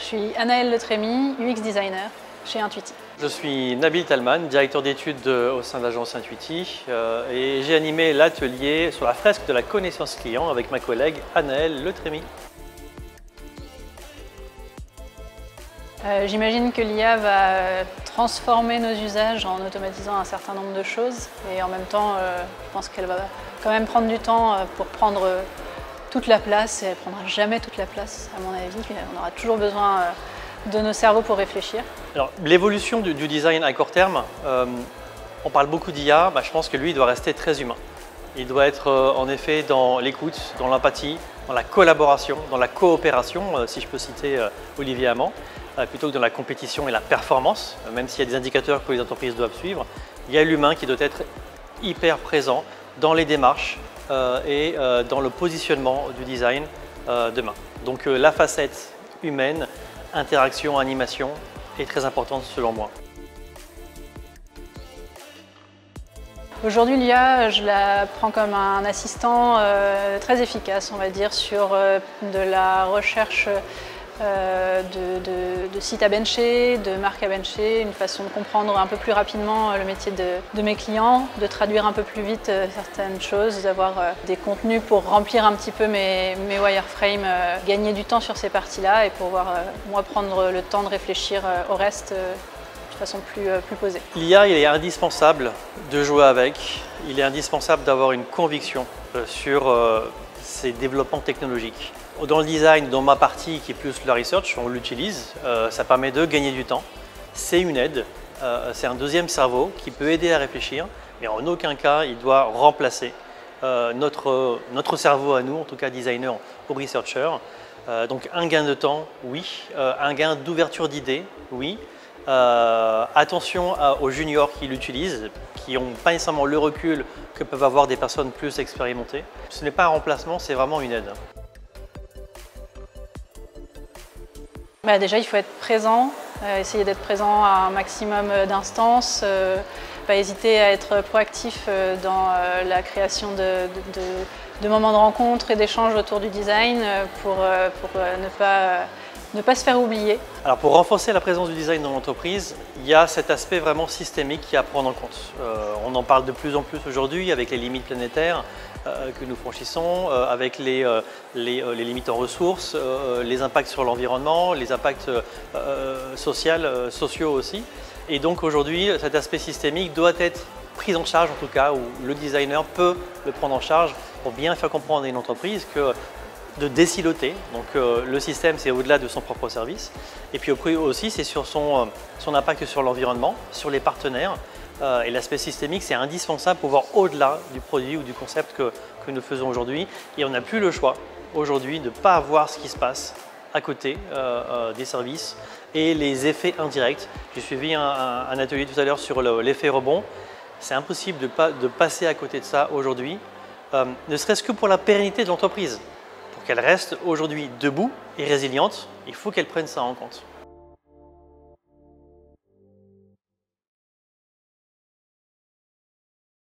suis Anaëlle Le Trémy, UX designer chez Intuiti. Je suis Nabil Talman, directeur d'études au sein de l'agence Intuiti et j'ai animé l'atelier sur la fresque de la connaissance client avec ma collègue Anaëlle Le Trémy. J'imagine que l'IA va transformer nos usages en automatisant un certain nombre de choses et en même temps, je pense qu'elle va quand même prendre du temps pour prendre toute la place et elle ne prendra jamais toute la place à mon avis. On aura toujours besoin de nos cerveaux pour réfléchir. Alors, l'évolution du design à court terme, on parle beaucoup d'IA, je pense que lui il doit rester très humain. Il doit être en effet dans l'écoute, dans l'empathie, dans la collaboration, dans la coopération, si je peux citer Olivier Amand, plutôt que dans la compétition et la performance, même s'il y a des indicateurs que les entreprises doivent suivre. Il y a l'humain qui doit être hyper présent dans les démarches et dans le positionnement du design demain. Donc la facette humaine, interaction, animation est très importante selon moi. Aujourd'hui, l'IA, je la prends comme un assistant très efficace, on va dire, sur de la recherche de sites à bencher, de marques à bencher, une façon de comprendre un peu plus rapidement le métier de mes clients, de traduire un peu plus vite certaines choses, d'avoir des contenus pour remplir un petit peu mes wireframes, gagner du temps sur ces parties-là et pouvoir moi prendre le temps de réfléchir au reste de façon plus posée. L'IA, il est indispensable de jouer avec, il est indispensable d'avoir une conviction sur ces développements technologiques. Dans le design, dans ma partie qui est plus la research, on l'utilise, ça permet de gagner du temps. C'est une aide, c'est un deuxième cerveau qui peut aider à réfléchir, mais en aucun cas il doit remplacer notre cerveau à nous, en tout cas designer ou researcher. Donc un gain de temps, oui. Un gain d'ouverture d'idées, oui. Attention aux juniors qui l'utilisent, qui n'ont pas nécessairement le recul que peuvent avoir des personnes plus expérimentées. Ce n'est pas un remplacement, c'est vraiment une aide. Déjà, il faut être présent, essayer d'être présent à un maximum d'instances, pas hésiter à être proactif dans la création de moments de rencontre et d'échanges autour du design pour ne pas se faire oublier. Alors pour renforcer la présence du design dans l'entreprise, il y a cet aspect vraiment systémique qui est à prendre en compte. On en parle de plus en plus aujourd'hui avec les limites planétaires que nous franchissons, avec les limites en ressources, les impacts sur l'environnement, les impacts sociaux aussi. Et donc aujourd'hui, cet aspect systémique doit être pris en charge, en tout cas, où le designer peut le prendre en charge pour bien faire comprendre à une entreprise que de désiloter. Donc le système, c'est au-delà de son propre service. Et puis aussi, c'est sur son impact sur l'environnement, sur les partenaires. Et l'aspect systémique, c'est indispensable pour voir au-delà du produit ou du concept que nous faisons aujourd'hui. Et on n'a plus le choix aujourd'hui de ne pas voir ce qui se passe à côté des services et les effets indirects. J'ai suivi un atelier tout à l'heure sur l'effet rebond. C'est impossible de passer à côté de ça aujourd'hui, ne serait-ce que pour la pérennité de l'entreprise. Pour qu'elle reste aujourd'hui debout et résiliente, il faut qu'elle prenne ça en compte.